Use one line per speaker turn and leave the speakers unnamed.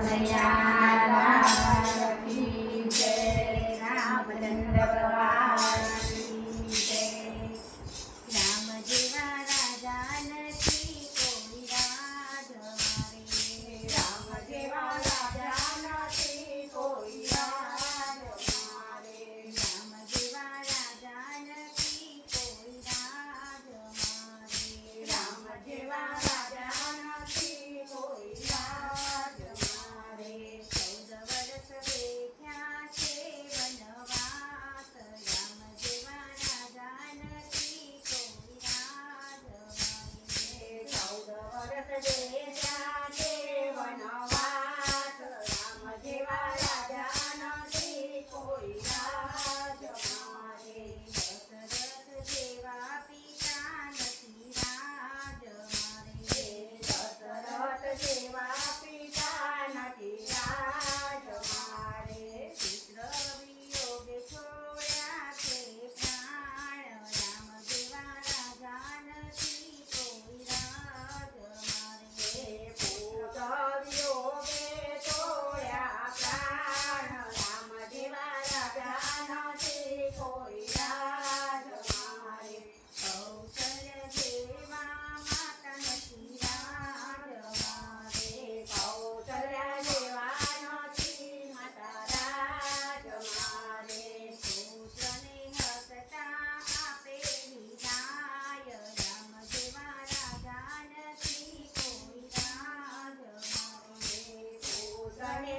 કનૈયા લાલ કી જય, રામચંદ્ર ભગવાન કી જય। રામ જેવા રાજા નથી કોઈ રાજ મારે, રામ જેવા રાજા નથી કોઈ રાજ મારે, રામ જેવા રાજા નથી કોઈ રાજ મારે, રામ જેવા રાજા નથી કોઈ રાજ મારે। 14 વર્ષ બેઠ્યા છે વનવાસ, રામ જેવા રાજા નથી કોઈ રાજ મારે। 14 વર્ષ બેઠ્યા છે વનવાસ, રામ જેવા રાજા નથી કોઈ રાજ મારે। દશરથ જેવા પિતા નથી રાજ મારે, દશરથ જેવા પિતા નથી રાજ મારે। પુત્ર વિયોગે છોડ્યા છે પ્રાણ, રામ જેવા રાજા નથી કોઈ રાજ મારે। પુત્ર વિયોગે છોડ્યા પ્રાણ, રામ જેવા રાજા નથી કોઈ રાજ મારે। કૌશલ્ય જેવા માતા નથી રાજ મારે, કૌશલ્ય જેવા નથી માતા રાજ મારે। પુત્રને હસતા આપે વિદાય, રામ જેવા રાજા નથી કોઈ રાજ મારે। પુત્રને